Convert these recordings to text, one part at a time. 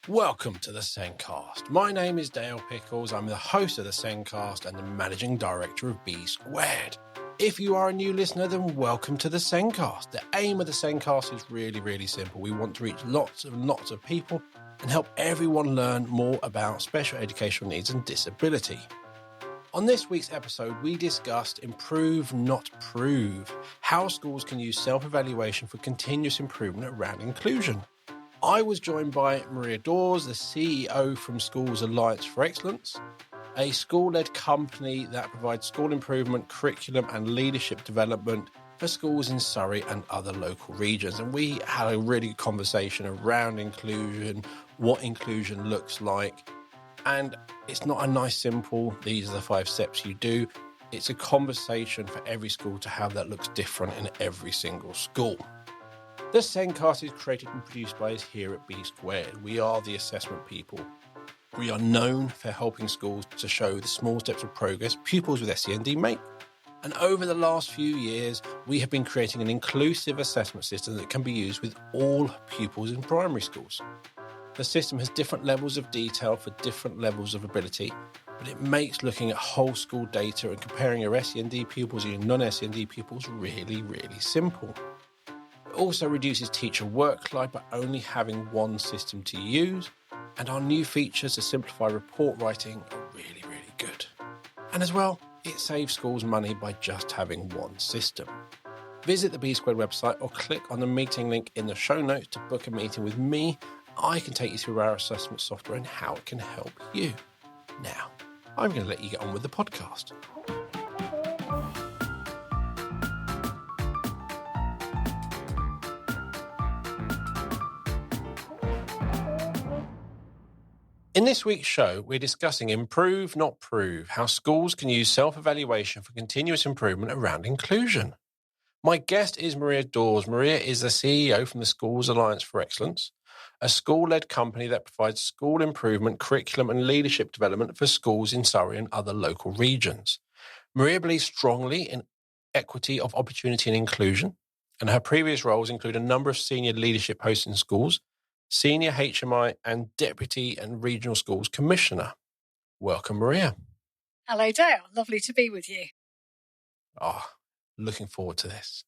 Welcome to the SENDcast. My name is Dale Pickles. I'm the host of the SENDcast and the managing director of B Squared. If you are a new listener, then welcome to the SENDcast. The aim of the SENDcast is really simple. We want to reach lots of people and help everyone learn more about special educational needs and disability. On this week's episode, we discussed Improve, Not Prove, how schools can use self-evaluation for continuous improvement around inclusion. I was joined by Maria Dawes, the CEO from Schools Alliance for Excellence, a school-led company that provides school improvement, curriculum and leadership development for schools in Surrey and other local regions. And we had a really good conversation around inclusion, what inclusion looks like. And it's not a nice, simple, these are the 5 steps you do. It's a conversation for every school to have that looks different in every single school. The SENDcast is created and produced by us here at B Squared. We are the assessment people. We are known for helping schools to show the small steps of progress pupils with SEND make. And over the last few years, we have been creating an inclusive assessment system that can be used with all pupils in primary schools. The system has different levels of detail for different levels of ability, but it makes looking at whole school data and comparing your SEND pupils and your non-SEND pupils really simple. It also reduces teacher workload by only having one system to use, and our new features to simplify report writing are really good. And as well, it saves schools money by just having one system. Visit the B Squared website or click on the meeting link in the show notes to book a meeting with me. I can take you through our assessment software and how it can help you. Now, I'm going to let you get on with the podcast. In this week's show, we're discussing Improve, Not Prove, how schools can use self-evaluation for continuous improvement around inclusion. My guest is Maria Dawes. Maria is the CEO from the Schools Alliance for Excellence, a school-led company that provides school improvement, curriculum and leadership development for schools in Surrey and other local regions. Maria believes strongly in equity of opportunity and inclusion, and her previous roles include a number of senior leadership posts in schools, Senior HMI and Deputy and Regional Schools Commissioner. Welcome, Maria. Hello, Dale. Lovely to be with you. Looking forward to this.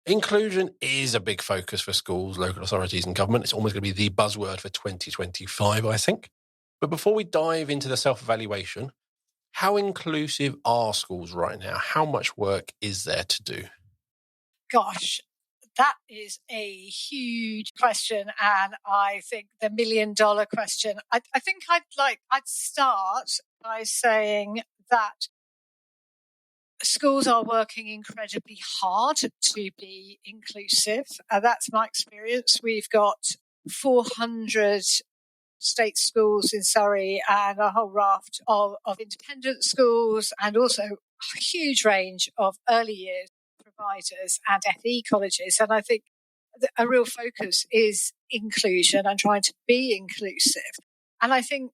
Inclusion is a big focus for schools, local authorities and government. It's almost going to be the buzzword for 2025, I think. But before we dive into the self-evaluation, how inclusive are schools right now? How much work is there to do? Gosh, that is a huge question, and I think the $1 million question. I think I'd start by saying that schools are working incredibly hard to be inclusive. That's my experience. We've got 400 state schools in Surrey and a whole raft of independent schools, and also a huge range of early years providers and FE colleges. And I think a real focus is inclusion and trying to be inclusive. And I think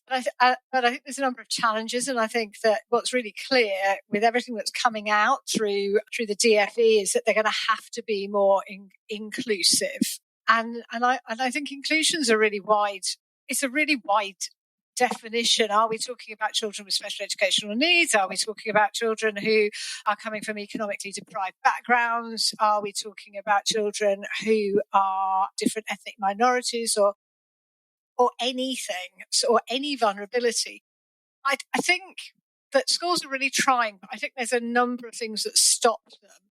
there's a number of challenges, and I think that what's really clear with everything that's coming out through the DFE is that they're going to have to be more inclusive. And I think inclusion's a really wide. It's a really wide definition. Are we talking about children with special educational needs? Are we talking about children who are coming from economically deprived backgrounds? Are we talking about children who are different ethnic minorities or anything, or any vulnerability? I think that schools are really trying, but I think there's a number of things that stop them.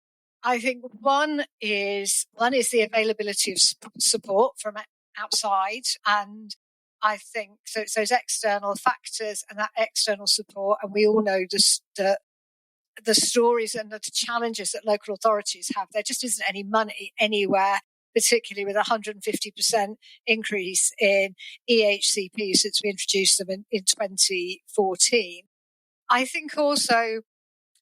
I think one is the availability of support from outside, and I think so it's those external factors and that external support, and we all know the stories and the challenges that local authorities have. There just isn't any money anywhere, particularly with a 150% increase in EHCP since we introduced them in 2014.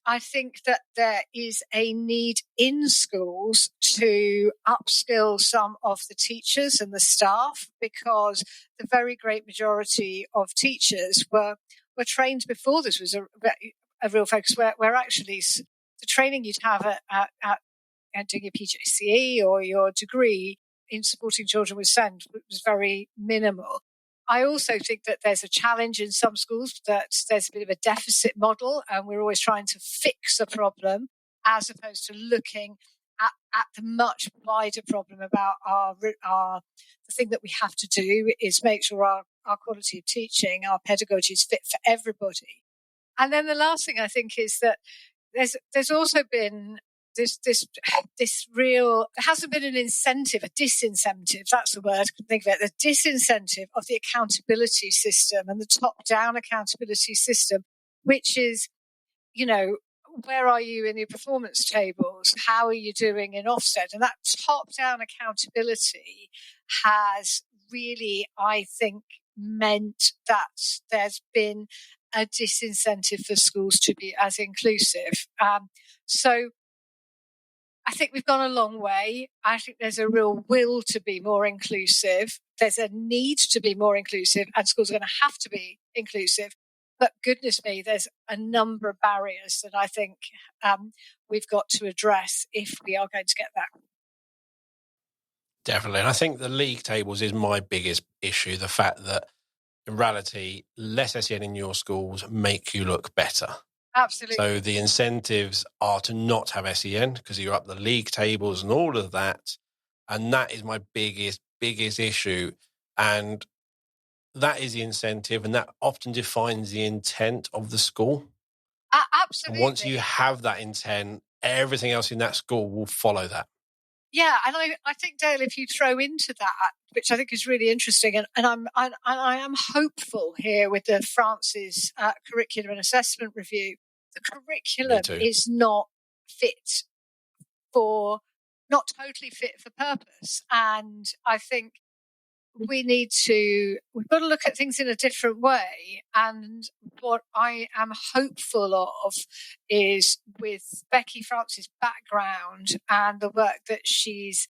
I think that there is a need in schools to upskill some of the teachers and the staff, because the very great majority of teachers were trained before this was a real focus, where actually the training you'd have at doing your PGCE or your degree in supporting children with SEND was very minimal. I also think that there's a challenge in some schools that there's a bit of a deficit model, and we're always trying to fix a problem as opposed to looking at the much wider problem about the thing that we have to do is make sure our quality of teaching, our pedagogy is fit for everybody. And then the last thing I think is that there's also been this real, there hasn't been an incentive, a disincentive, that's the word, I can think of it, the disincentive of the accountability system and the top-down accountability system, which is, you know, where are you in your performance tables? How are you doing in Ofsted? And that top-down accountability has really, I think, meant that there's been a disincentive for schools to be as inclusive. So I think we've gone a long way. I think there's a real will to be more inclusive. There's a need to be more inclusive, and schools are going to have to be inclusive. But goodness me, there's a number of barriers that I think we've got to address if we are going to get that. Definitely. And I think the league tables is my biggest issue, the fact that in reality, less SEN in your schools make you look better. Absolutely. So the incentives are to not have SEN because you're up the league tables and all of that. And that is my biggest issue. And that is the incentive, and that often defines the intent of the school. Absolutely. And once you have that intent, everything else in that school will follow that. Yeah, and I think, Dale, if you throw into that, which I think is really interesting, and I am hopeful here with the France's curriculum and assessment review, the curriculum is not totally fit for purpose, and I think we've got to look at things in a different way. And what I am hopeful of is, with Becky France's background and the work that she's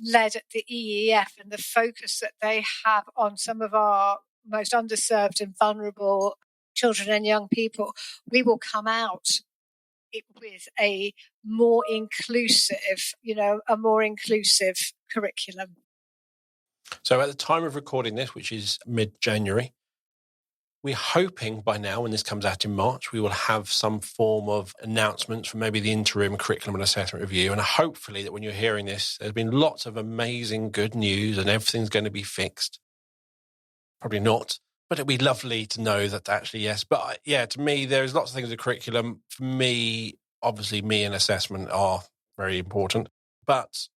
led at the EEF and the focus that they have on some of our most underserved and vulnerable children and young people, we will come out with a more inclusive curriculum. So at the time of recording this, which is mid-January, we're hoping by now, when this comes out in March, we will have some form of announcements from maybe the interim curriculum and assessment review. And hopefully that when you're hearing this, there's been lots of amazing good news and everything's going to be fixed. Probably not, but it'd be lovely to know that actually, yes. But yeah, to me, there's lots of things in the curriculum. For me, obviously, me and assessment are very important. But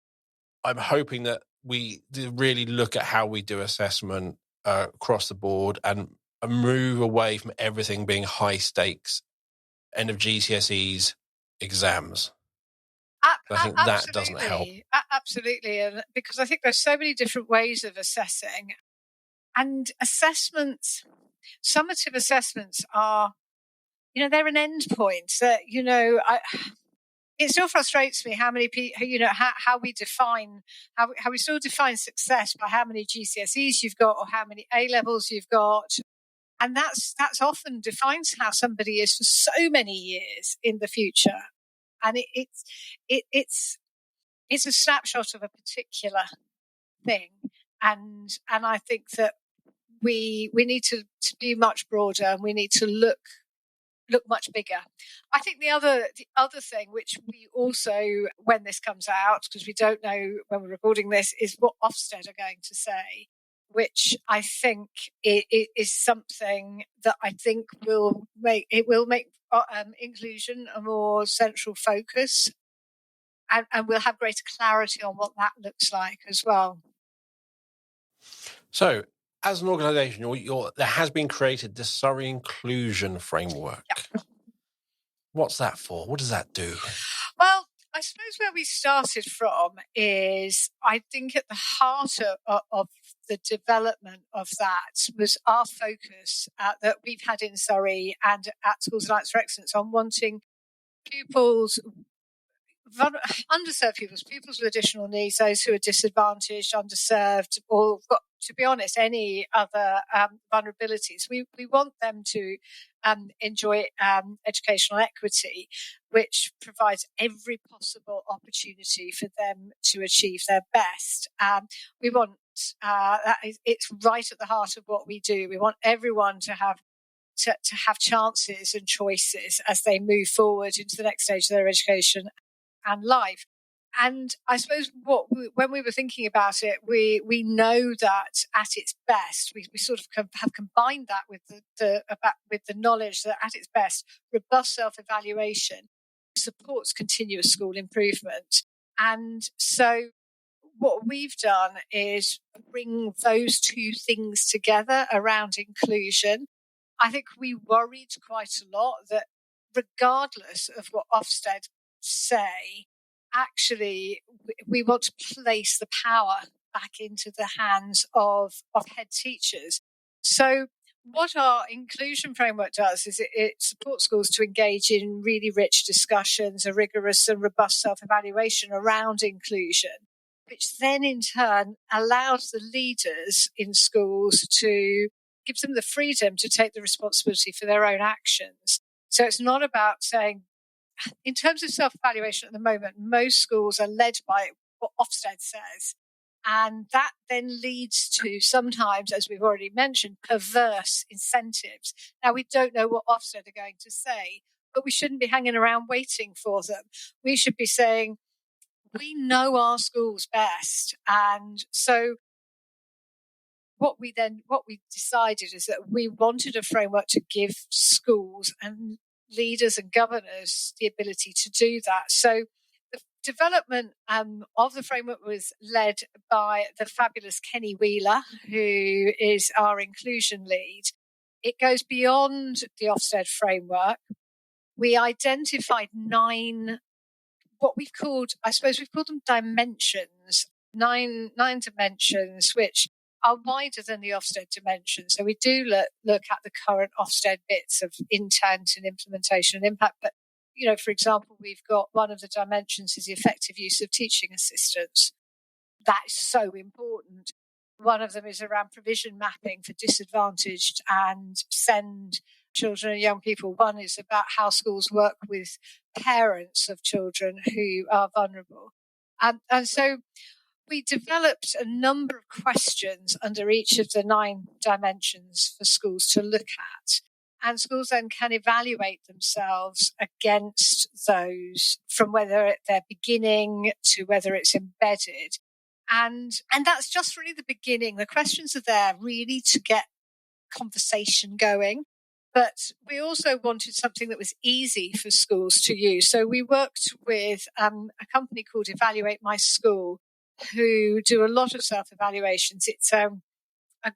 I'm hoping that we really look at how we do assessment across the board and move away from everything being high stakes, end of GCSEs, exams. I think that doesn't help. Absolutely. And because I think there's so many different ways of assessing, and assessments, summative assessments are, they're an end point that, it still frustrates me how many people, how we still define success by how many GCSEs you've got or how many A levels you've got. And that's often defines how somebody is for so many years in the future. And it's a snapshot of a particular thing. And I think that we need to be much broader, and we need to look much bigger. I think the other thing, which we also, when this comes out, because we don't know when we're recording this, is what Ofsted are going to say, which I think it is something that I think will make inclusion a more central focus, and we'll have greater clarity on what that looks like as well. So, as an organisation, there has been created the Surrey Inclusion Framework. Yep. What's that for? What does that do? Well, I suppose where we started from is, I think at the heart of the development of that was our focus that we've had in Surrey and at Schools Alliance for Excellence on wanting underserved pupils with additional needs, those who are disadvantaged, underserved, or got to be honest, any other vulnerabilities. We want them to enjoy educational equity, which provides every possible opportunity for them to achieve their best. We want it's right at the heart of what we do. We want everyone to have chances and choices as they move forward into the next stage of their education and life. And I suppose when we were thinking about it, we know that at its best, we sort of have combined that with the knowledge that at its best, robust self-evaluation supports continuous school improvement. And so what we've done is bring those two things together around inclusion. I think we worried quite a lot that regardless of what Ofsted say, actually we want to place the power back into the hands of head teachers. So what our inclusion framework does is it supports schools to engage in really rich discussions, a rigorous and robust self-evaluation around inclusion, which then in turn allows the leaders in schools to give them the freedom to take the responsibility for their own actions. So it's not about saying, in terms of self-evaluation at the moment, most schools are led by what Ofsted says. And that then leads to sometimes, as we've already mentioned, perverse incentives. Now, we don't know what Ofsted are going to say, but we shouldn't be hanging around waiting for them. We should be saying, we know our schools best. And so what we decided is that we wanted a framework to give schools and leaders and governors the ability to do that. So the development of the framework was led by the fabulous Kenny Wheeler, who is our inclusion lead. It goes beyond the Ofsted framework. We identified 9, what we've called them dimensions, nine dimensions, which are wider than the Ofsted dimension. So we do look at the current Ofsted bits of intent and implementation and impact. But, for example, we've got one of the dimensions is the effective use of teaching assistants. That is so important. One of them is around provision mapping for disadvantaged and SEND children and young people. One is about how schools work with parents of children who are vulnerable. And so we developed a number of questions under each of the 9 dimensions for schools to look at. And schools then can evaluate themselves against those, from whether they're beginning to whether it's embedded. And that's just really the beginning. The questions are there really to get conversation going. But we also wanted something that was easy for schools to use. So we worked with a company called Evaluate My School, who do a lot of self-evaluations. It's a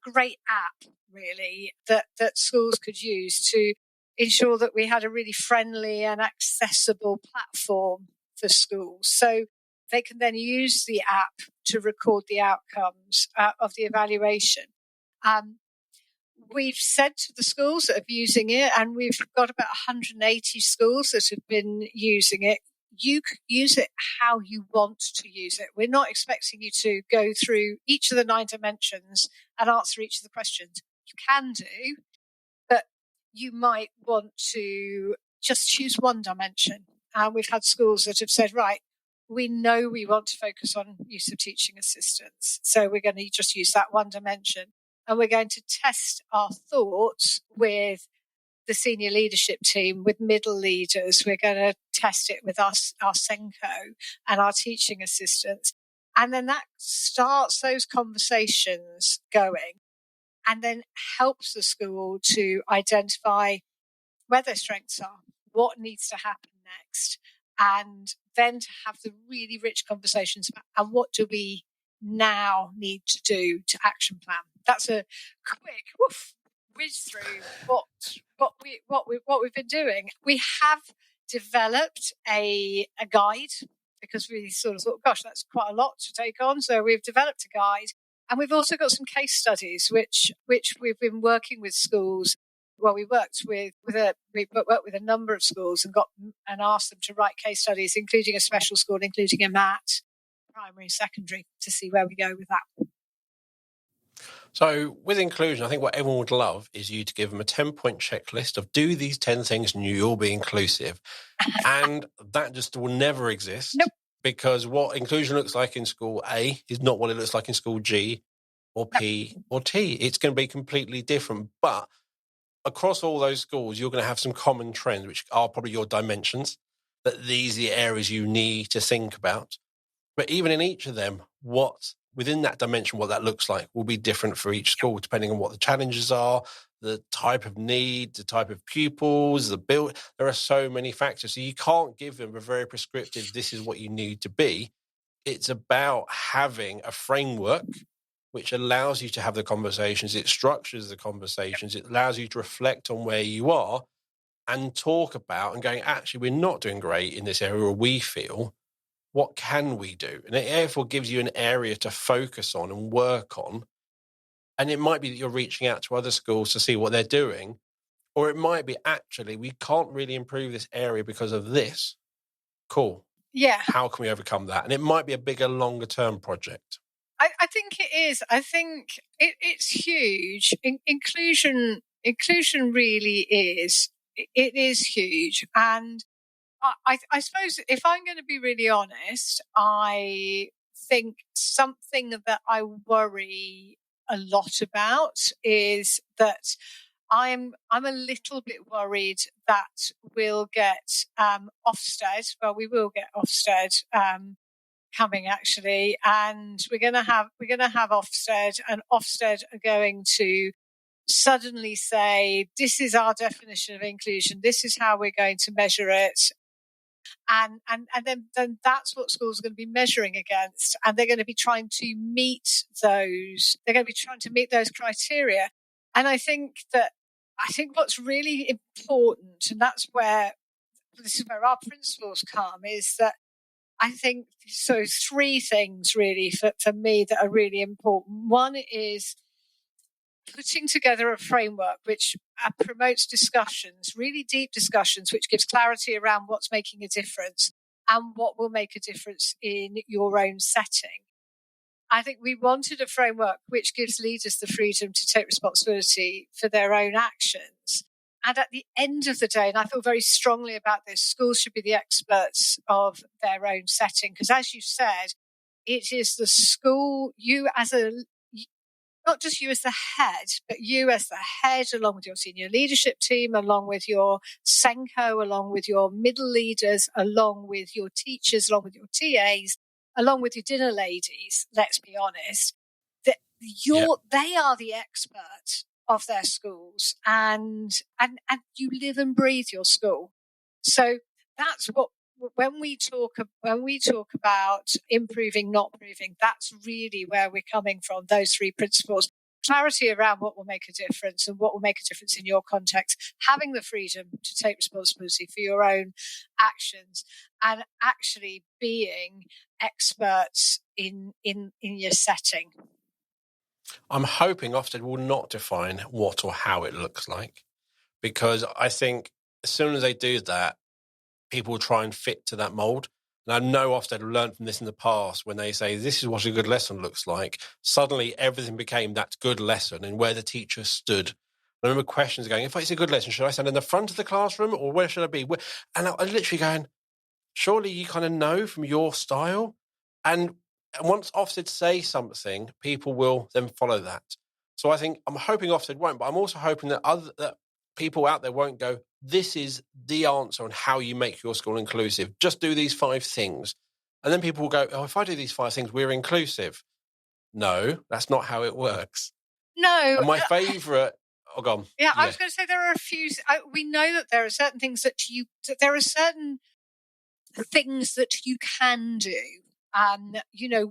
great app, really, that schools could use to ensure that we had a really friendly and accessible platform for schools. So they can then use the app to record the outcomes of the evaluation. We've said to the schools that are using it, and we've got about 180 schools that have been using it, you could use it how you want to use it. We're not expecting you to go through each of the 9 dimensions and answer each of the questions. You can do, but you might want to just choose one dimension. And we've had schools that have said, right, we know we want to focus on use of teaching assistants, so we're going to just use that one dimension. And we're going to test our thoughts with the senior leadership team, with middle leaders. We're going to test it with our SENCo and our teaching assistants. And then that starts those conversations going and then helps the school to identify where their strengths are, what needs to happen next, and then to have the really rich conversations about and what do we now need to do to action plan. That's a quick whiz through what we've been doing. We have developed a guide because we sort of thought, gosh, that's quite a lot to take on. So we've developed a guide, and we've also got some case studies which we've been working with schools. Well, we worked with a number of schools and asked them to write case studies, including a special school, including a MAT, primary and secondary, to see where we go with that. So with inclusion, I think what everyone would love is you to give them a 10-point checklist of do these 10 things and you'll be inclusive. And that just will never exist. Nope. Because what inclusion looks like in school A is not what it looks like in school G or P or T. It's going to be completely different. But across all those schools, you're going to have some common trends, which are probably your dimensions, that these are the areas you need to think about. But even in each of them, what within that dimension, what that looks like will be different for each school, depending on what the challenges are, the type of need, the type of pupils, the build. There are so many factors. So you can't give them a very prescriptive, this is what you need to be. It's about having a framework which allows you to have the conversations. It structures the conversations. It allows you to reflect on where you are and talk about and going, actually, we're not doing great in this area, or we feel. What can we do? And it therefore gives you an area to focus on and work on. And it might be that you're reaching out to other schools to see what they're doing, or it might be, actually, we can't really improve this area because of this. Cool. Yeah. How can we overcome that? And it might be a bigger, longer term project. I think it is. I think it's huge. Inclusion really is. It is huge. And I suppose if I'm going to be really honest, I think something that I worry a lot about is that I'm a little bit worried that we'll get Ofsted. Well, we will get Ofsted coming actually, and we're going to have Ofsted, and Ofsted are going to suddenly say, this is our definition of inclusion, this is how we're going to measure it, and then that's what schools are going to be measuring against, and they're going to be trying to meet those criteria. And I think what's really important, and this is where our principles come, is that I think so. Three things really for me that are really important. One is putting together a framework which promotes discussions, really deep discussions, which gives clarity around what's making a difference and what will make a difference in your own setting. I think we wanted a framework which gives leaders the freedom to take responsibility for their own actions. And at the end of the day, and I feel very strongly about this, schools should be the experts of their own setting. Because as you said, it is the school, not just you as the head, but you as the head, along with your senior leadership team, along with your SENCO, along with your middle leaders, along with your teachers, along with your TAs, along with your dinner ladies, let's be honest, that they are the expert of their schools, and you live and breathe your school. So that's what, when we talk about improving, not improving, that's really where we're coming from, those three principles. Clarity around what will make a difference and what will make a difference in your context, having the freedom to take responsibility for your own actions, and actually being experts in your setting. I'm hoping Ofsted will not define what or how it looks like, because I think as soon as they do that, people will try and fit to that mold. And I know Ofsted have learned from this in the past when they say, this is what a good lesson looks like. Suddenly everything became that good lesson and where the teacher stood. I remember questions going, if it's a good lesson, should I stand in the front of the classroom or where should I be? And I was literally going, surely you kind of know from your style. And once Ofsted say something, people will then follow that. So I'm hoping Ofsted won't, but I'm also hoping that people out there won't go, this is the answer on how you make your school inclusive. Just do these 5 things. And then people will go, oh, if I do these 5 things, we're inclusive. No, that's not how it works. No. And my favourite... Oh, go on. Yeah, I was going to say there are a few... we know that there are certain things that there are certain things that you can do. And,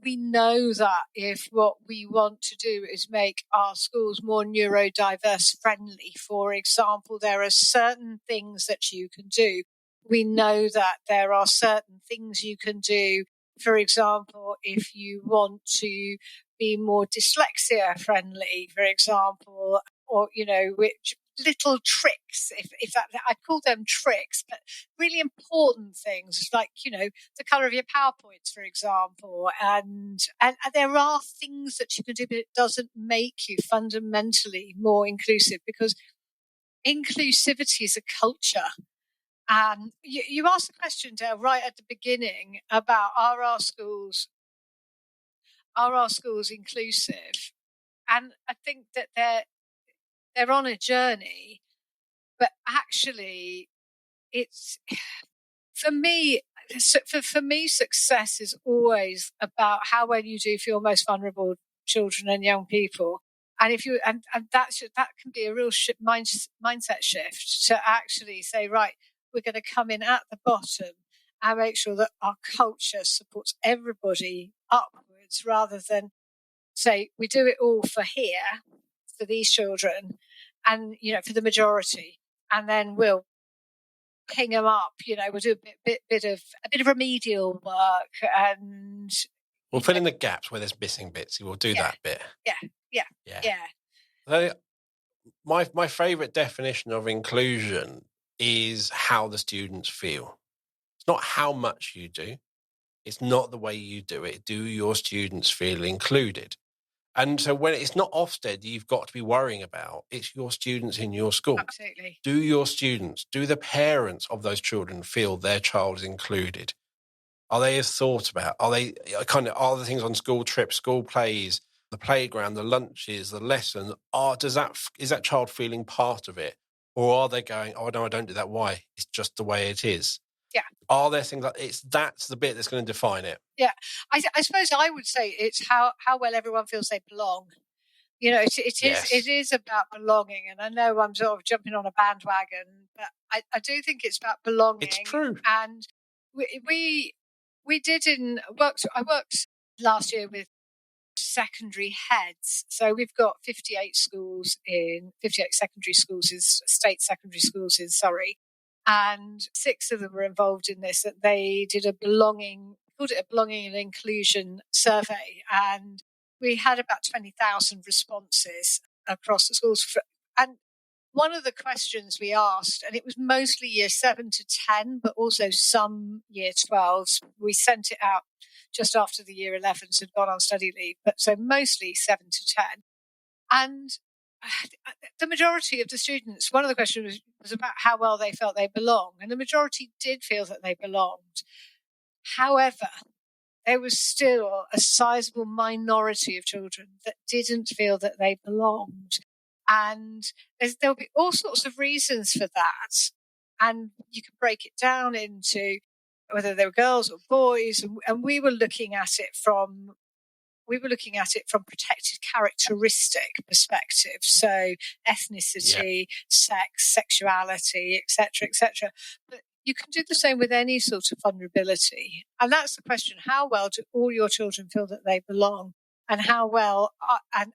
we know that if what we want to do is make our schools more neurodiverse friendly, for example, there are certain things that you can do. We know that there are certain things you can do. For example, if you want to be more dyslexia friendly, for example, or, which little tricks, if that, I'd call them tricks, but really important things like, the colour of your PowerPoints, for example. And there are things that you can do, but it doesn't make you fundamentally more inclusive, because inclusivity is a culture. You asked the question, Dale, right at the beginning about are our schools inclusive? And I think that they're on a journey, but actually, it's for me. For me, success is always about how well you do for your most vulnerable children and young people. And if you and that can be a real mindset shift to actually say, right, we're going to come in at the bottom and make sure that our culture supports everybody upwards, rather than say we do it all for here, for these children, and for the majority, and then we'll ping them up. We'll do a bit of remedial work, and we'll fill in the gaps where there's missing bits. We'll do that bit. Yeah. So my favourite definition of inclusion is how the students feel. It's not how much you do. It's not the way you do it. Do your students feel included? And so when it's not Ofsted you've got to be worrying about, it's your students in your school. Absolutely. Do your students, do the parents of those children feel their child is included? Are they thought about? Are they are the things on school trips, school plays, the playground, the lunches, the lesson? Is that child feeling part of it? Or are they going, oh no, I don't do that. Why? It's just the way it is. Yeah. Are there things like that's the bit that's going to define it? Yeah. I suppose I would say it's how well everyone feels they belong. It is about belonging. And I know I'm sort of jumping on a bandwagon, but I do think it's about belonging. It's true. And we did I worked last year with secondary heads. So we've got 58 secondary schools, state secondary schools in Surrey. And 6 of them were involved in this. That they did called it a belonging and inclusion survey, and we had about 20,000 responses across the schools. And one of the questions we asked, and it was mostly year 7 to 10, but also some year 12s. We sent it out just after the year 11s had gone on study leave, but so mostly 7 to 10. And the majority of the students, one of the questions was about how well they felt they belonged, and the majority did feel that they belonged. However, there was still a sizable minority of children that didn't feel that they belonged. And there'll be all sorts of reasons for that. And you can break it down into whether they were girls or boys. And we were looking at it from protected characteristic perspective. So ethnicity, sex, sexuality, etc., etc. But you can do the same with any sort of vulnerability. And that's the question: how well do all your children feel that they belong? And how well,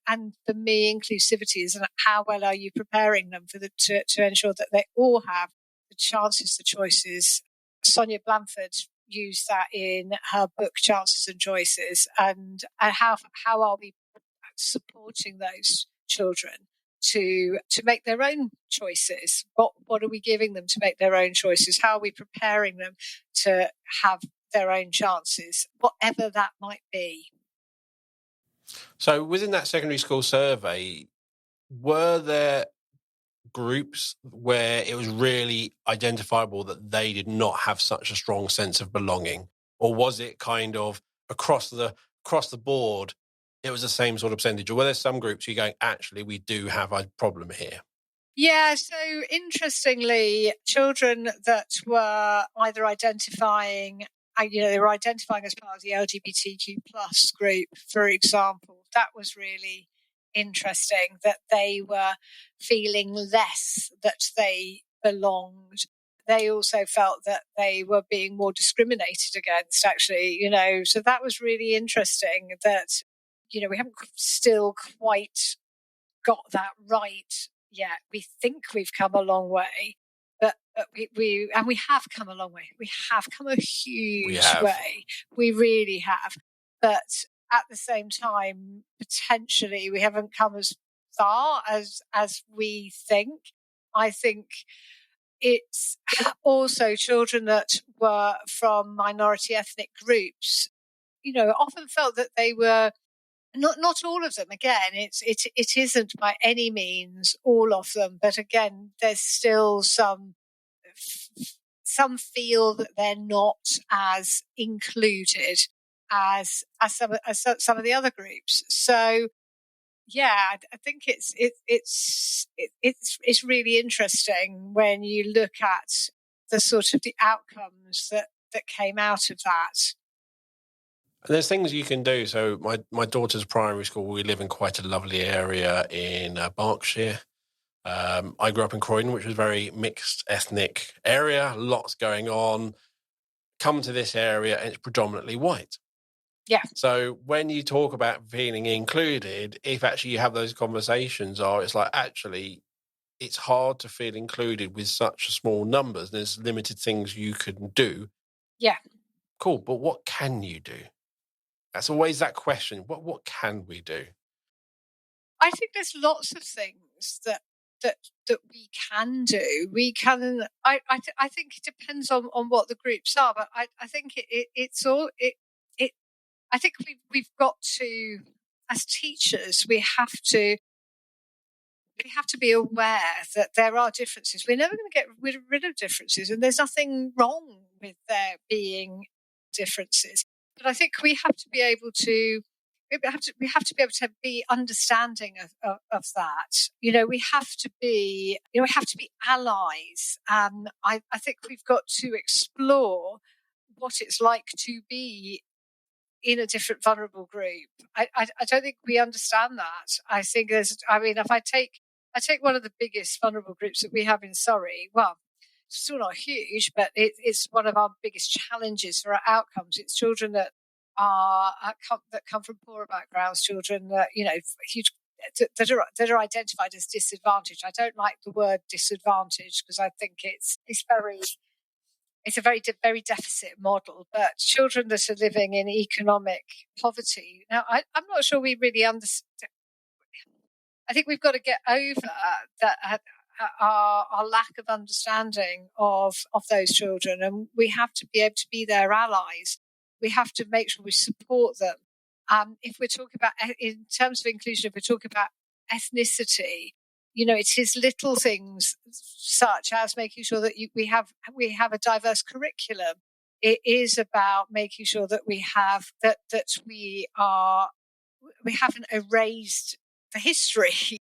and for me, inclusivity is how well are you preparing them to ensure that they all have the chances, the choices. Sonia Blanford used that in her book Chances and Choices, and how are we supporting those children to make their own choices? What are we giving them to make their own choices? How are we preparing them to have their own chances, whatever that might be? So within that secondary school survey, were there groups where it was really identifiable that they did not have such a strong sense of belonging? Or was it kind of across the board, it was the same sort of percentage? Or were there some groups you're going, actually, we do have a problem here? Yeah, so interestingly, children that were either identifying, they were identifying as part of the LGBTQ plus group, for example, that was really interesting, that they were feeling less that they belonged. They also felt that they were being more discriminated against, actually, so that was really interesting that, we haven't still quite got that right yet. We think we've come a long way, but we have come a long way. We have come a huge way. We really have. But at the same time, potentially we haven't come as far as we think. I think it's also children that were from minority ethnic groups, often felt that they were not all of them. Again, it isn't by any means all of them, but again, there's still some feel that they're not as included as some of the other groups. So yeah, I think it's really interesting when you look at the sort of the outcomes that came out of that. And there's things you can do. So my daughter's primary school, we live in quite a lovely area in Berkshire. I grew up in Croydon, which was a very mixed ethnic area, lots going on. Come to this area and it's predominantly white. Yeah. So when you talk about feeling included, if actually you have those conversations, it's like, actually, it's hard to feel included with such small numbers. There's limited things you can do. Yeah. Cool. But what can you do? That's always that question. What can we do? I think there's lots of things that we can do. We can. I think it depends on what the groups are, but I think it's all it. I think we've got to, as teachers, we have to be aware that there are differences. We're never going to get rid of differences, and there's nothing wrong with there being differences. But I think we have to be able to. We have to be able to be understanding of that. We have to be. We have to be allies. I think we've got to explore what it's like to be in a different vulnerable group. I don't think we understand that. I think if I take one of the biggest vulnerable groups that we have in Surrey, well, it's still not huge, but it's one of our biggest challenges for our outcomes. It's children that come from poorer backgrounds, children that that are identified as disadvantaged. I don't like the word disadvantaged because I think it's a very, very deficit model, but children that are living in economic poverty. Now, I'm not sure we really understand. I think we've got to get over that our lack of understanding of those children, and we have to be able to be their allies. We have to make sure we support them. If we're talking about, in terms of inclusion, if we're talking about ethnicity, it is little things such as making sure that we have a diverse curriculum. It is about making sure that we haven't erased the history,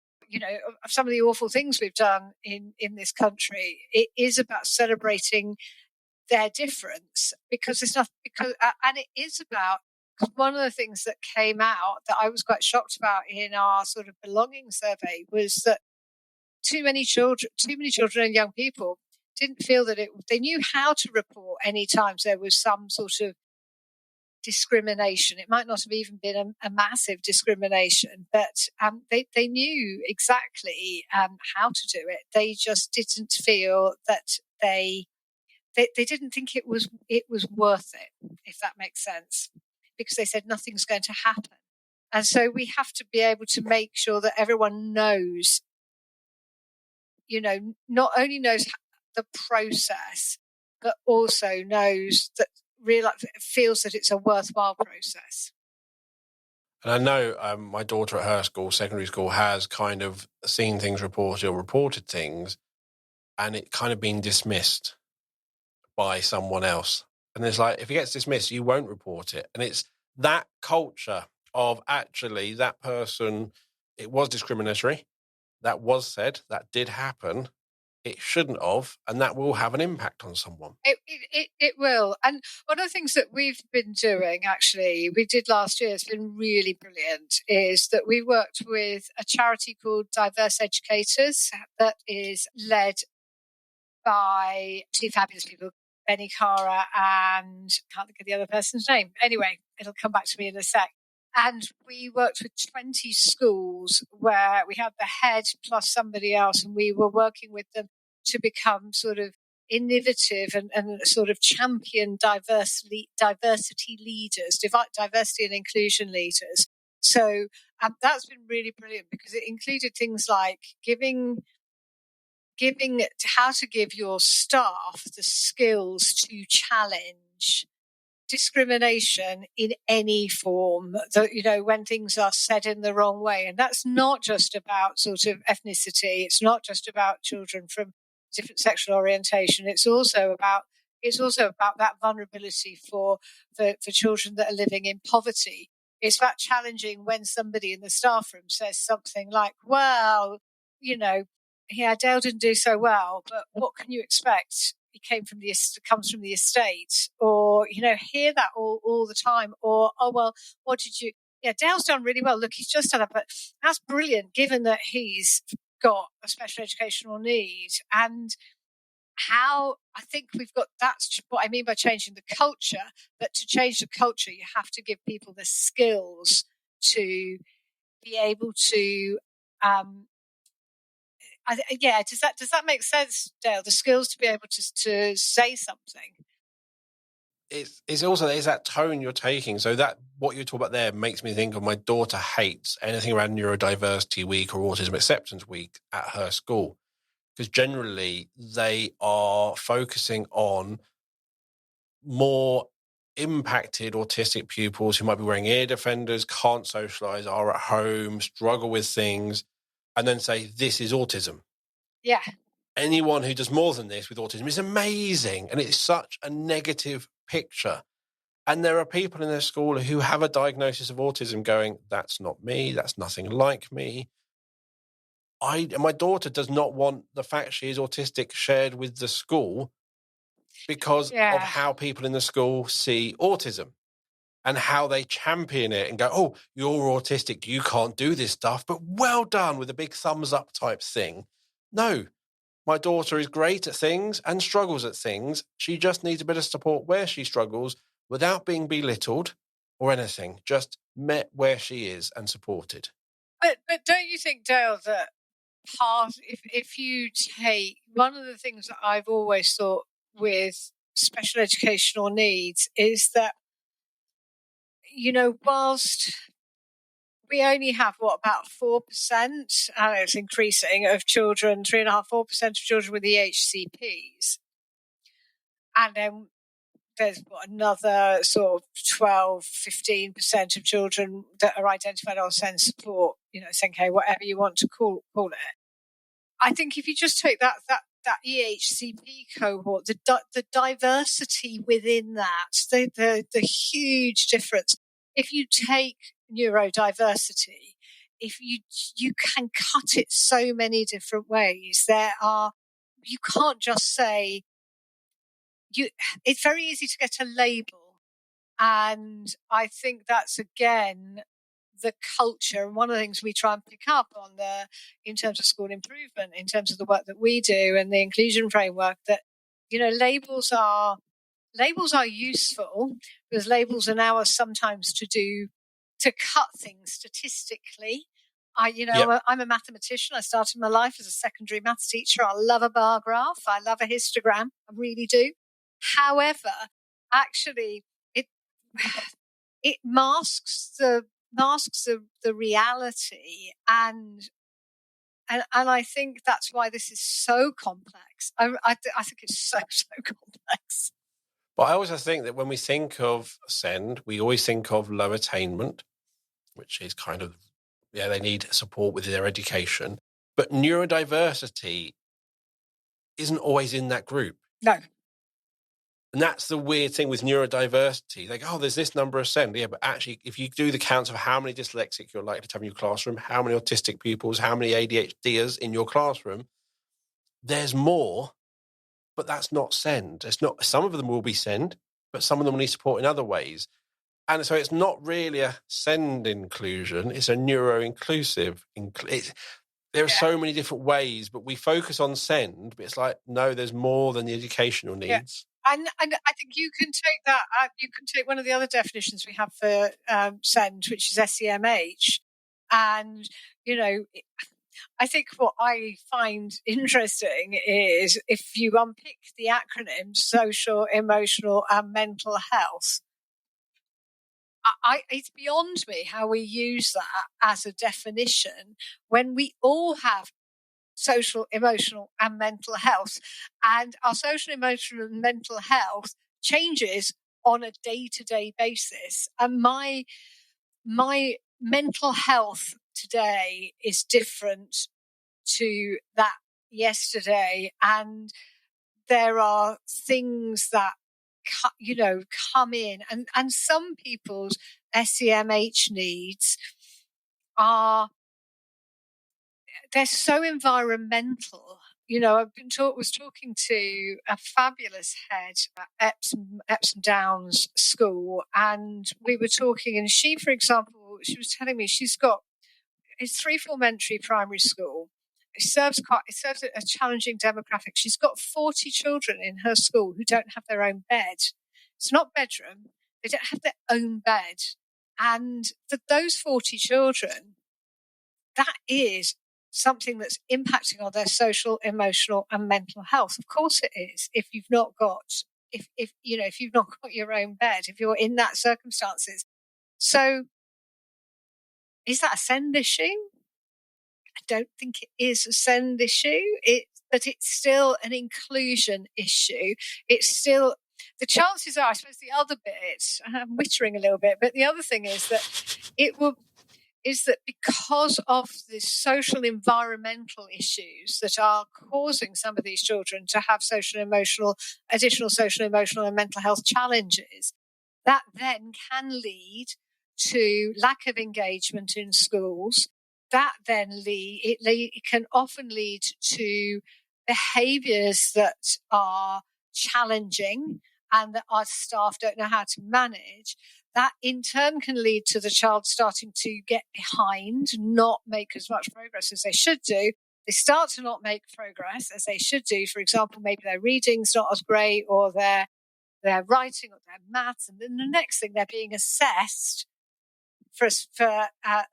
of some of the awful things we've done in this country. It is about celebrating their difference and it is about. One of the things that came out that I was quite shocked about in our sort of belonging survey was that too many children and young people didn't feel that they knew how to report any times there was some sort of discrimination. It might not have even been a massive discrimination, but they knew exactly how to do it. They just didn't feel that they didn't think it was worth it, if that makes sense, because they said nothing's going to happen. And so we have to be able to make sure that everyone knows, not only knows the process, but also knows that feels that it's a worthwhile process. And I know my daughter at her school, secondary school, has kind of seen things reported or reported things, and it kind of been dismissed by someone else. And it's like, if it gets dismissed, you won't report it. And it's that culture of actually that person, it was discriminatory. That was said, that did happen. It shouldn't have, and that will have an impact on someone. It will. And one of the things that we've been doing, actually, we did last year, it's been really brilliant, is that we worked with a charity called Diverse Educators that is led by two fabulous people, Benny Cara and I can't think of the other person's name. Anyway, it'll come back to me in a sec. And we worked with 20 schools where we had the head plus somebody else, and we were working with them to become sort of innovative and sort of champion diversity leaders, diversity and inclusion leaders. So that's been really brilliant because it included things like giving how to give your staff the skills to challenge discrimination in any form, that, when things are said in the wrong way. And that's not just about sort of ethnicity. It's not just about children from different sexual orientation. It's also about that vulnerability for children that are living in poverty. It's about challenging when somebody in the staff room says something like, well, yeah, Dale didn't do so well, but what can you expect? He comes from the estate, or hear that all the time, or oh well, what did you? Yeah, Dale's done really well. Look, he's just done it, but that's brilliant, given that he's got a special educational need. And how I think that's what I mean by changing the culture. But to change the culture, you have to give people the skills to be able to. Does that make sense, Dale? The skills to be able to say something. It's also there's that tone you're taking. So that what you talk about there makes me think of my daughter hates anything around neurodiversity week or autism acceptance week at her school, because generally they are focusing on more impacted autistic pupils who might be wearing ear defenders, can't socialize, are at home, struggle with things, and then say, this is autism. Yeah. Anyone who does more than this with autism is amazing. And it's such a negative picture. And there are people in their school who have a diagnosis of autism going, that's not me, that's nothing like me. My daughter does not want the fact she is autistic shared with the school because of how people in the school see autism and how they champion it and go, oh, you're autistic, you can't do this stuff, but well done, with a big thumbs up type thing. No, my daughter is great at things and struggles at things. She just needs a bit of support where she struggles without being belittled or anything, just met where she is and supported. But don't you think, Dale, that if you take one of the things that I've always thought with special educational needs is that, whilst we only have about 4%, and it's increasing, of children, 3.5%, 4% of children with EHCPs. And then there's another sort of 12, 15% of children that are identified on SEND support, SENK, whatever you want to call it. I think if you just take that EHCP cohort, the diversity within that, the huge difference. If you take neurodiversity, if you can cut it so many different ways. You can't just say it's very easy to get a label, and I think that's again the culture. And one of the things we try and pick up on in terms of school improvement, in terms of the work that we do and the inclusion framework, that labels are useful, because labels are now sometimes to cut things statistically. I'm a mathematician. I started my life as a secondary maths teacher. I love a bar graph. I love a histogram. I really do. However, actually, it masks the reality, and I think that's why this is so complex. I think it's so complex. But I also think that when we think of SEND, we always think of low attainment, which is kind of, they need support with their education. But neurodiversity isn't always in that group. No. And that's the weird thing with neurodiversity. They go, oh, there's this number of SEND. Yeah, but actually, if you do the counts of how many dyslexic you're likely to have in your classroom, how many autistic pupils, how many ADHDers in your classroom, there's more, but that's not SEND. It's not. Some of them will be SEND, but some of them will need support in other ways. And so it's not really a SEND inclusion. It's a neuro-inclusive. There are so many different ways, but we focus on SEND, but it's like, no, there's more than the educational needs. Yeah. And I think you can take that. You can take one of the other definitions we have for SEND, which is SEMH. And, I think what I find interesting is if you unpick the acronym social, emotional, and mental health, it's beyond me how we use that as a definition when we all have social, emotional, and mental health. And our social, emotional, and mental health changes on a day-to-day basis. And my mental health today is different to that yesterday. And there are things that, come in. And some people's SEMH needs they're so environmental. Was talking to a fabulous head at Epsom Downs School, and we were talking, and she, for example, she was telling me it's 3 form-entry primary school. It serves a challenging demographic. She's got 40 children in her school who don't have their own bed. It's not bedroom. They don't have their own bed. And for those 40 children, that is something that's impacting on their social, emotional, and mental health. Of course it is. If you've not got your own bed, if you're in that circumstances. So is that a SEND issue? I don't think it is a SEND issue, but it's still an inclusion issue. It's still, the chances are, I suppose the other bit, I'm wittering a little bit, but the other thing is that because of the social environmental issues that are causing some of these children to have additional social, emotional, and mental health challenges, that then can lead to lack of engagement in schools. That then it can often lead to behaviours that are challenging and that our staff don't know how to manage. That in turn can lead to the child starting to get behind, not make as much progress as they should do. They start to not make progress as they should do. For example, maybe their reading's not as great, or their writing, or their maths. And then the next thing, they're being assessed for a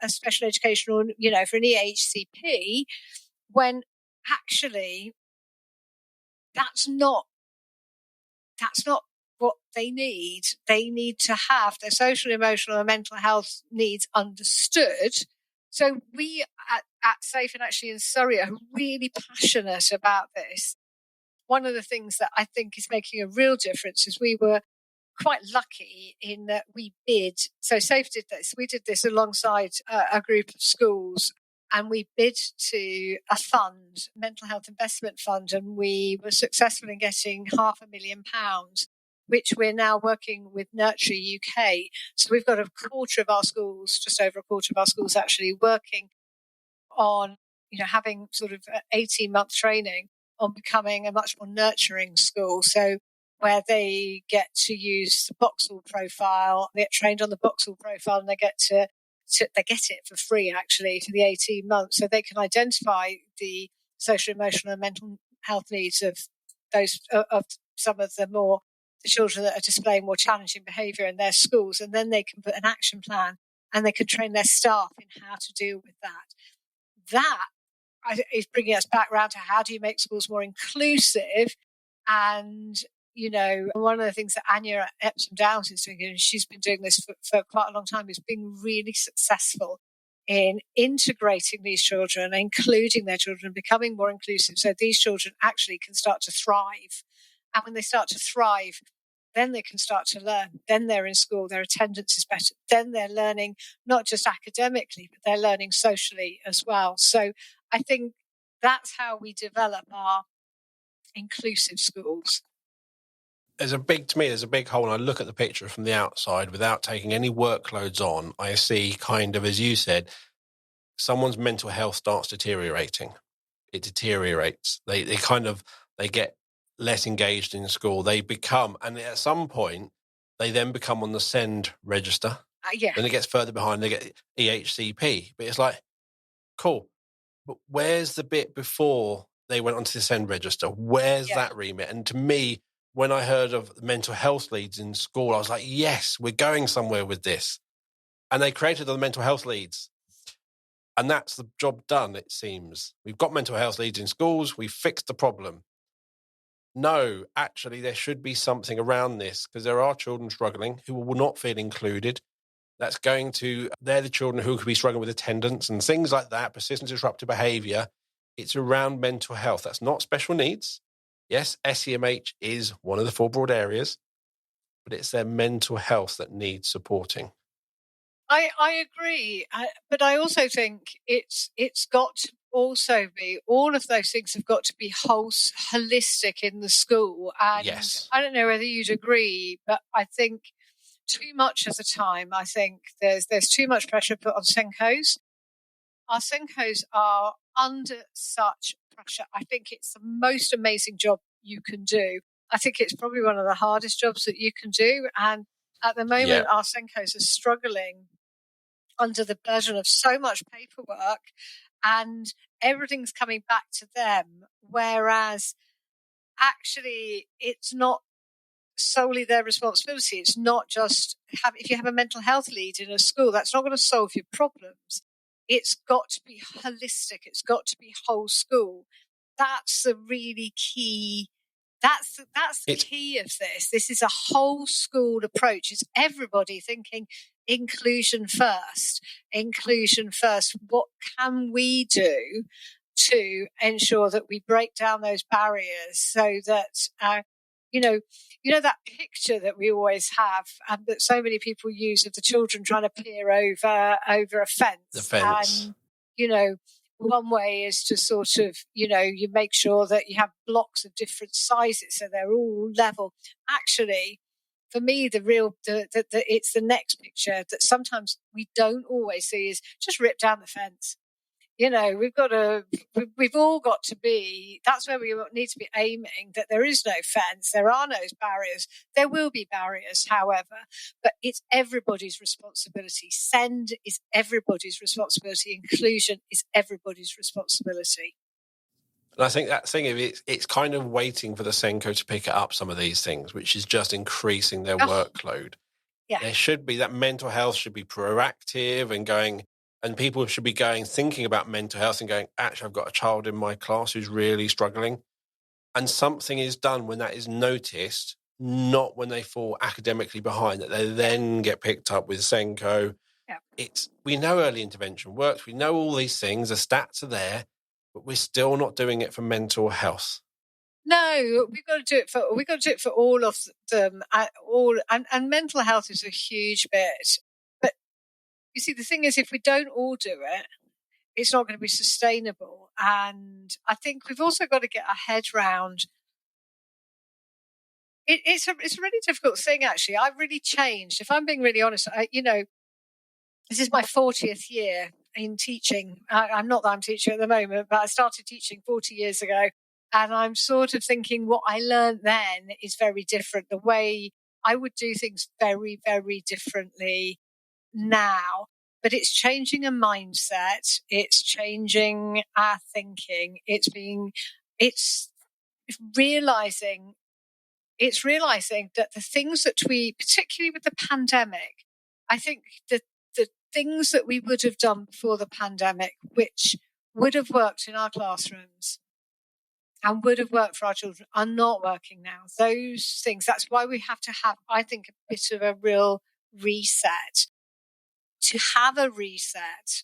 special educational, for an EHCP, when actually that's not what they need. They need to have their social, emotional, and mental health needs understood. So we at SAFE, and actually in Surrey, are really passionate about this. One of the things that I think is making a real difference is we were quite lucky in that we bid. So SAFE did this. We did this alongside a group of schools, and we bid to a fund, mental health investment fund, and we were successful in getting £500,000, which we're now working with Nurture UK. So we've got just over a quarter of our schools actually working on, having sort of 18-month training on becoming a much more nurturing school. So where they get to use the Boxall profile, they get trained on the Boxall profile, and they get it for free actually for the 18 months, so they can identify the social, emotional, and mental health needs of some of the children that are displaying more challenging behaviour in their schools, and then they can put an action plan and they can train their staff in how to deal with that. That is bringing us back around to how do you make schools more inclusive. And one of the things that Anya at Epsom Downs is doing, and she's been doing this for quite a long time, is being really successful in integrating these children, including their children, becoming more inclusive, so these children actually can start to thrive. And when they start to thrive, then they can start to learn. Then they're in school, their attendance is better. Then they're learning not just academically, but they're learning socially as well. So I think that's how we develop our inclusive schools. There's a big hole, and I look at the picture from the outside without taking any workloads on. I see kind of, as you said, someone's mental health starts deteriorating. It deteriorates. They get less engaged in school. They become, and at some point, they then become on the SEND register. Yeah. Then it gets further behind, they get EHCP. But it's like, cool. But where's the bit before they went onto the SEND register? Where's that remit? And to me, when I heard of mental health leads in school, I was like, yes, we're going somewhere with this. And they created the mental health leads. And that's the job done, it seems. We've got mental health leads in schools. We've fixed the problem. No, actually, there should be something around this, because there are children struggling who will not feel included. They're the children who could be struggling with attendance and things like that, persistent disruptive behaviour. It's around mental health. That's not special needs. Yes, SEMH is one of the 4 broad areas, but it's their mental health that needs supporting. I agree, but I also think it's got to also be, all of those things have got to be holistic in the school. And Yes. I don't know whether you'd agree, but I think too much of the time, I think there's too much pressure put on SENCos. Our SENCos are under such pressure. I think it's the most amazing job you can do. I think it's probably one of the hardest jobs that you can do. And at the moment, our SENCos are struggling under the burden of so much paperwork, and everything's coming back to them. Whereas actually, it's not solely their responsibility. It's not just if you have a mental health lead in a school, that's not going to solve your problems. It's got to be holistic. It's got to be whole school. That's the really key. That's the key of this. This is a whole school approach. It's everybody thinking inclusion first. Inclusion first. What can we do to ensure that we break down those barriers so that you know that picture that we always have and that so many people use of the children trying to peer over a fence. The fence. And one way is to sort of, you make sure that you have blocks of different sizes so they're all level. Actually, for me, it's the next picture that sometimes we don't always see is just rip down the fence. We've all got to be, that's where we need to be aiming, that there is no fence, there are no barriers. There will be barriers, however, but it's everybody's responsibility. SEND is everybody's responsibility. Inclusion is everybody's responsibility. And I think that thing of it's kind of waiting for the SENCO to pick up some of these things, which is just increasing their workload. Yeah. There should be that mental health should be proactive and going, and people should be thinking about mental health and going, actually, I've got a child in my class who's really struggling. And something is done when that is noticed, not when they fall academically behind, that they then get picked up with SENCO. Yeah. We know early intervention works. We know all these things. The stats are there, but we're still not doing it for mental health. No, we've got to do it for all of them. And mental health is a huge bit. But you see, the thing is, if we don't all do it, it's not going to be sustainable. And I think we've also got to get our head round. It's a really difficult thing, actually. I've really changed. If I'm being really honest, this is my 40th year in teaching. I'm not that I'm teaching at the moment, but I started teaching 40 years ago. And I'm sort of thinking what I learned then is very different. The way I would do things very, very differently now. But it's changing a mindset. It's changing our thinking. It's realizing that the things that we, particularly with the pandemic, I think that the things that we would have done before the pandemic, which would have worked in our classrooms and would have worked for our children, are not working now. Those things, that's why we have to have, I think, a bit of a real reset. To have a reset,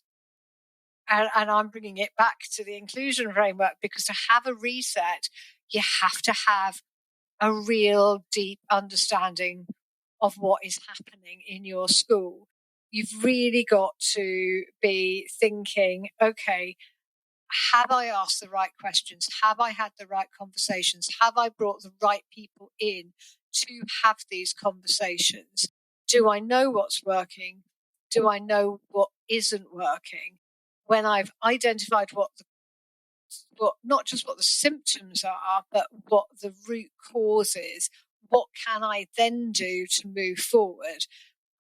and I'm bringing it back to the inclusion framework, because to have a reset, you have to have a real deep understanding of what is happening in your school. You've really got to be thinking, okay, have I asked the right questions? Have I had the right conversations? Have I brought the right people in to have these conversations? Do I know what's working? Do I know what isn't working? When I've identified not just what the symptoms are, but what the root cause is, what can I then do to move forward?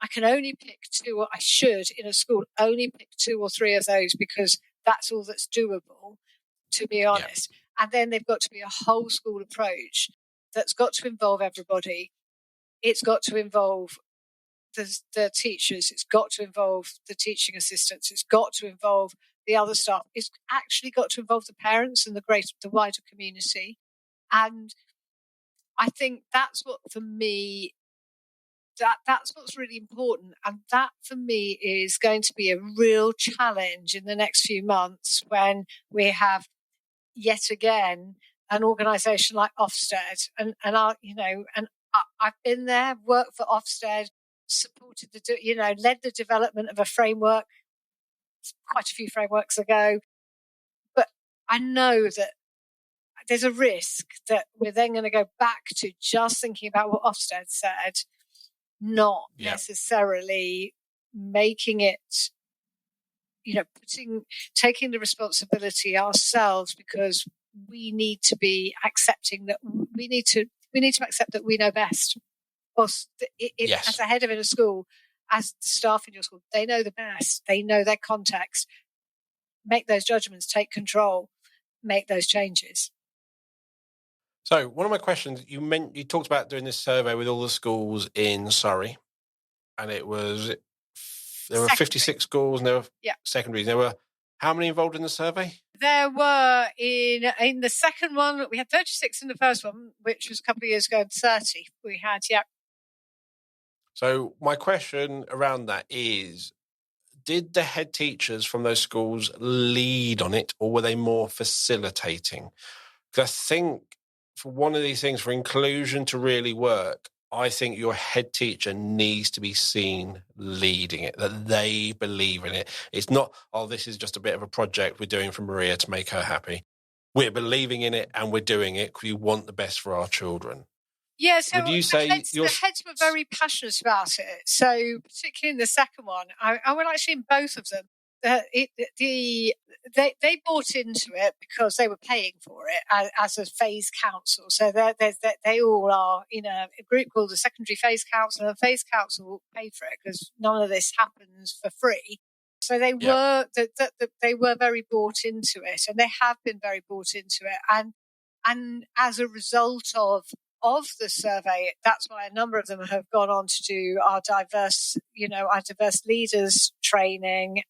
I can only pick two, or I should in a school only pick 2 or 3 of those, because that's all that's doable, to be honest. Yeah. And then they've got to be a whole school approach that's got to involve everybody. It's got to involve the teachers. It's got to involve the teaching assistants. It's got to involve the other staff. It's actually got to involve the parents and the wider community. And I think that's what, for me, that's what's really important. And that, for me, is going to be a real challenge in the next few months, when we have yet again, an organisation like Ofsted, and I've been there, worked for Ofsted, supported led the development of a framework quite a few frameworks ago. But I know that there's a risk that we're then going to go back to just thinking about what Ofsted said, not necessarily making it, taking the responsibility ourselves, because we need to be accepting that we need to accept that we know best. As a head of in a school, as the staff in your school, they know the best. They know their context. Make those judgments, take control, make those changes. So one of my questions, you talked about doing this survey with all the schools in Surrey, and there were 56 schools, and there were secondaries. There were how many involved in the survey? There were in the second one, we had 36 in the first one, which was a couple of years ago, and 30 we had, So my question around that is, did the head teachers from those schools lead on it, or were they more facilitating? Because I think for one of these things, for inclusion to really work, I think your head teacher needs to be seen leading it, that they believe in it. It's not, this is just a bit of a project we're doing for Maria to make her happy. We're believing in it and we're doing it because we want the best for our children. Yeah, so would you say the heads were very passionate about it. So particularly in the second one, I would actually in both of them, they bought into it because they were paying for it as a phase council. So they all are in a group called the Secondary Phase Council, and the Phase Council will pay for it because none of this happens for free. So they were very bought into it, and they have been very bought into it, and as a result of the survey, that's why a number of them have gone on to do our diverse leaders training.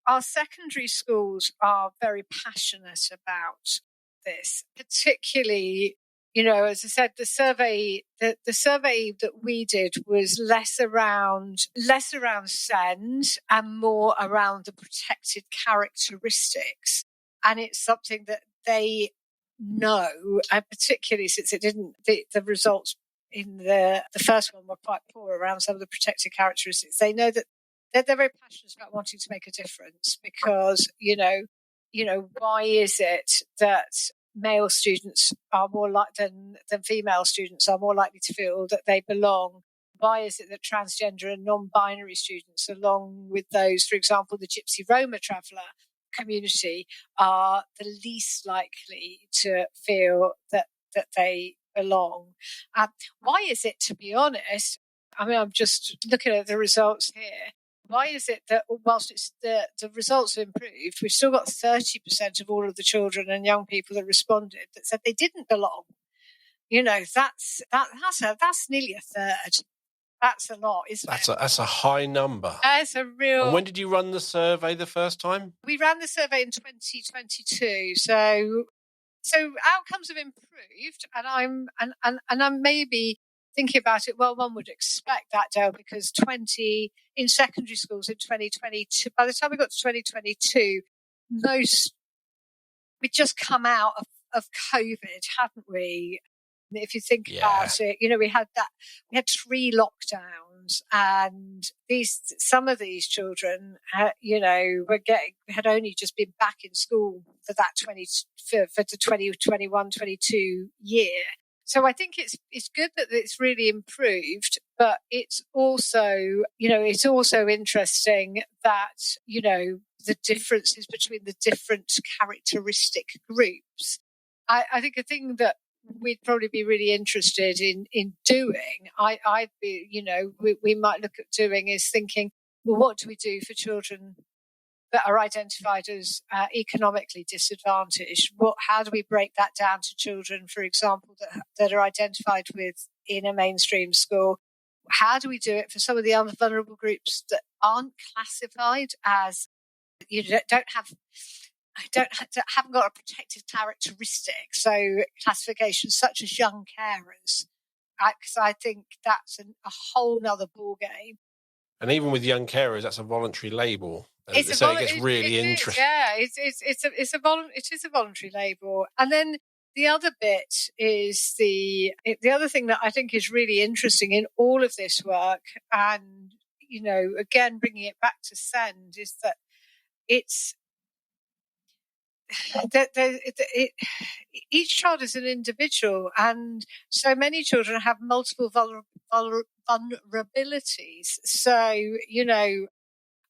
Our secondary schools are very passionate about this, particularly, as I said, the survey that we did was less around SEND and more around the protected characteristics. And it's something that they know, and particularly since it didn't, the results in the first one were quite poor around some of the protected characteristics. They know that they're very passionate about wanting to make a difference, because why is it that male students are more than female students are more likely to feel that they belong? Why is it that transgender and non-binary students, along with those, for example, the Gypsy Roma traveller community, are the least likely to feel that they belong? Why is it, to be honest, I'm just looking at the results here. Why is it that whilst it's the results have improved, we've still got 30% of all of the children and young people that responded that said they didn't belong? That's nearly a third. That's a lot, isn't it? That's a high number. That's a real. And when did you run the survey the first time? We ran the survey in 2022. So outcomes have improved, and I'm maybe thinking about it. Well, one would expect that, Dale, because in secondary schools in 2022. By the time we got to 2022, we'd just come out of COVID, hadn't we? If you think about it, we had 3 lockdowns, and some of these children, had only just been back in school for that for the 2021-22 year. So I think it's good that it's really improved, but it's also interesting that the differences between the different characteristic groups. I think a thing that we'd probably be really interested in doing, we might look at doing, is thinking, well, what do we do for children that are identified as economically disadvantaged? How do we break that down to children, for example, that are identified with in a mainstream school? How do we do it for some of the other vulnerable groups that aren't classified as, haven't got a protected characteristic? So classifications such as young carers, because I think that's a whole nother ball game. And even with young carers, that's a voluntary label. So it gets really interesting. Yeah, it is a voluntary label. And then the other bit is the other thing that I think is really interesting in all of this work, and again bringing it back to SEND, is that it's each child is an individual, and so many children have multiple vulnerabilities. So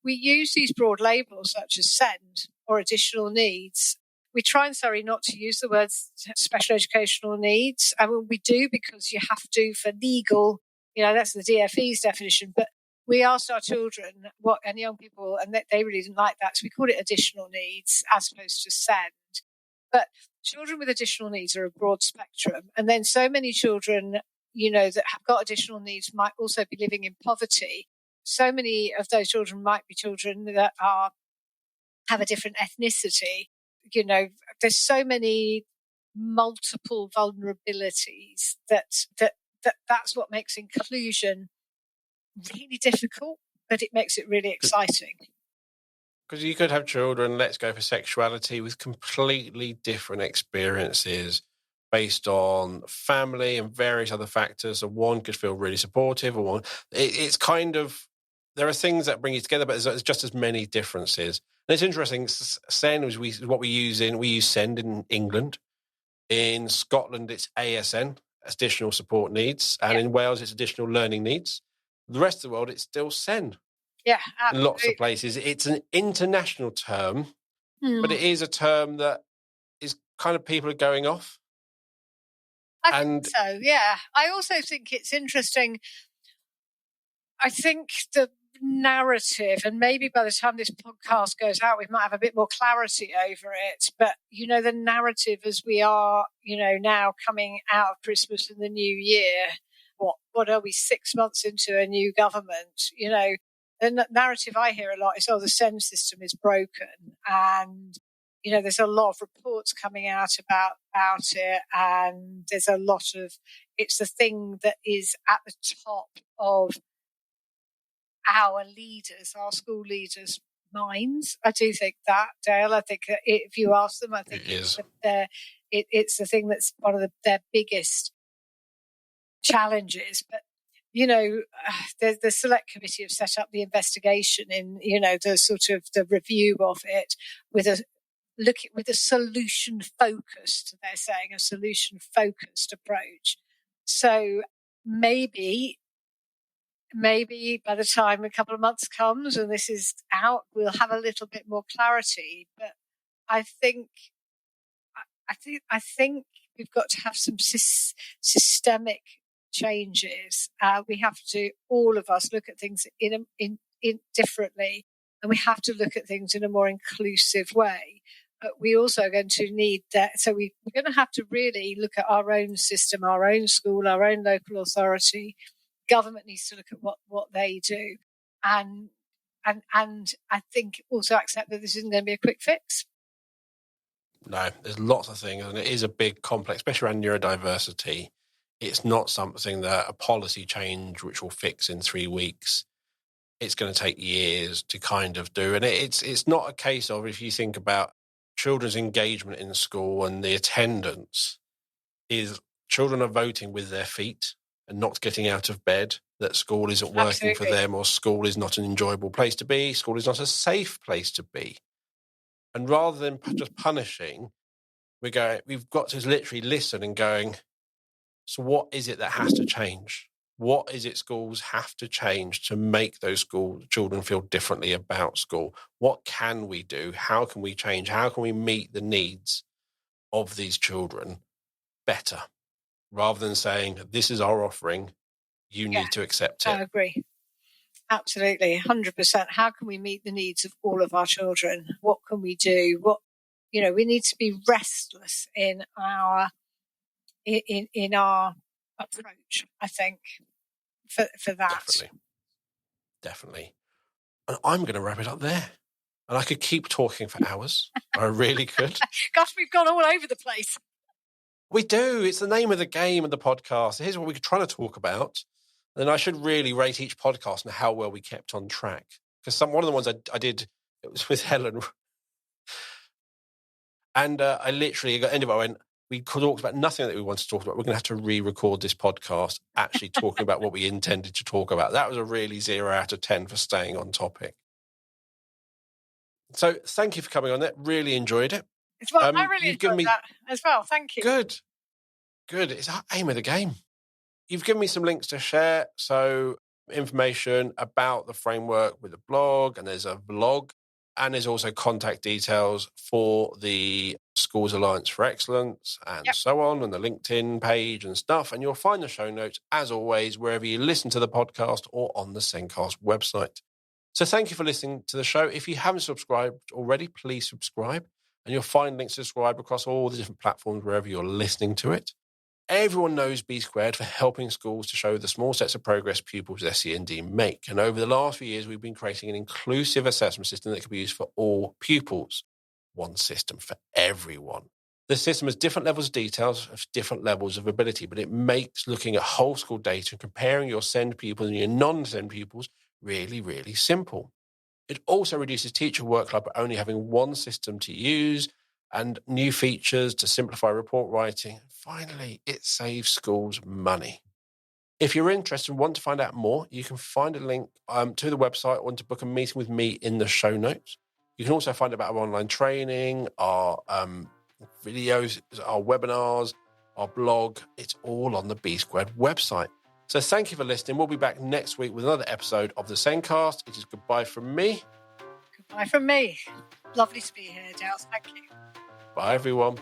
we use these broad labels such as SEND or additional needs. We try and sorry not to use the words special educational needs. I mean, we do because you have to for legal, that's the DFE's definition. But we asked our children and young people, and they really didn't like that. So we called it additional needs as opposed to SEND. But children with additional needs are a broad spectrum. And then so many children, that have got additional needs might also be living in poverty. So many of those children might be children that have a different ethnicity. There's so many multiple vulnerabilities that's what makes inclusion really difficult, but it makes it really exciting. Because you could have children, let's go for sexuality, with completely different experiences based on family and various other factors. So one could feel really supportive, or one. It's kind of, there are things that bring you together, but there's just as many differences. And it's interesting. SEND is what we use SEND in England. In Scotland, it's ASN, additional support needs, and in Wales, it's additional learning needs. The rest of the world, it's still SEND. Yeah, absolutely. In lots of places, it's an international term, but it is a term that is kind of people are going off. I think so, yeah. I also think it's interesting. I think the narrative, and maybe by the time this podcast goes out, we might have a bit more clarity over it. But, the narrative as we are, now coming out of Christmas and the new year, what are we, 6 months into a new government? The narrative I hear a lot is, the SEND system is broken. And, there's a lot of reports coming out about it. And there's a lot of, it's the thing that is at the top of our school leaders' minds. I do think that, Dale. I think that if you ask them, I think it's the thing that's one of their biggest challenges. But the select committee have set up the investigation in the sort of the review of it with a solution focused. They're saying a solution focused approach. So maybe by the time a couple of months comes and this is out, we'll have a little bit more clarity. But I think we've got to have some systemic changes. We have to, all of us, look at things in differently, and we have to look at things in a more inclusive way. But we also are going to need that. So we're going to have to really look at our own system, our own school, our own local authority. Government needs to look at what they do, and I think also accept that this isn't going to be a quick fix. No, there's lots of things, and it is a big complex, especially around neurodiversity. It's not something that a policy change which will fix in 3 weeks. It's going to take years to kind of do, and it's not a case of, if you think about children's engagement in school and the attendance, is children are voting with their feet and not getting out of bed, that school isn't working for them, or school is not an enjoyable place to be, school is not a safe place to be. And rather than just punishing, we've got to literally listen and going, so what is it that has to change? What is it schools have to change to make those children feel differently about school? What can we do? How can we change? How can we meet the needs of these children better? Rather than saying, this is our offering, you need to accept it. I agree. Absolutely, 100%. How can we meet the needs of all of our children? What can we do? We need to be restless in our approach, I think, for that. Definitely. And I'm going to wrap it up there. And I could keep talking for hours. I really could. Gosh, we've gone all over the place. We do. It's the name of the game of the podcast. Here's what we're trying to talk about. And I should really rate each podcast and how well we kept on track. Because one of the ones I did It was with Helen. And I literally, at the end of it, I went, we talked about nothing that we wanted to talk about. We're going to have to re-record this podcast actually talking about what we intended to talk about. That was a really 0 out of 10 for staying on topic. So thank you for coming on that. Really enjoyed it. Well, I really enjoyed that as well. Thank you. Good. It's our aim of the game. You've given me some links to share. So information about the framework with the blog, and there's a vlog, and there's also contact details for the Schools Alliance for Excellence and so on the LinkedIn page and stuff. And you'll find the show notes, as always, wherever you listen to the podcast or on the SENDcast website. So thank you for listening to the show. If you haven't subscribed already, please subscribe. And you'll find links to subscribe across all the different platforms wherever you're listening to it. Everyone knows B Squared for helping schools to show the small sets of progress pupils with SEND make. And over the last few years, we've been creating an inclusive assessment system that can be used for all pupils. One system for everyone. The system has different levels of details of different levels of ability, but it makes looking at whole school data and comparing your SEND pupils and your non-SEND pupils really, really simple. It also reduces teacher workload by only having one system to use and new features to simplify report writing. Finally, it saves schools money. If you're interested and want to find out more, you can find a link to the website or to book a meeting with me in the show notes. You can also find out about our online training, our videos, our webinars, our blog. It's all on the B Squared website. So thank you for listening. We'll be back next week with another episode of the SENDcast. It is goodbye from me. Goodbye from me. Lovely to be here, Dales. Thank you. Bye, everyone.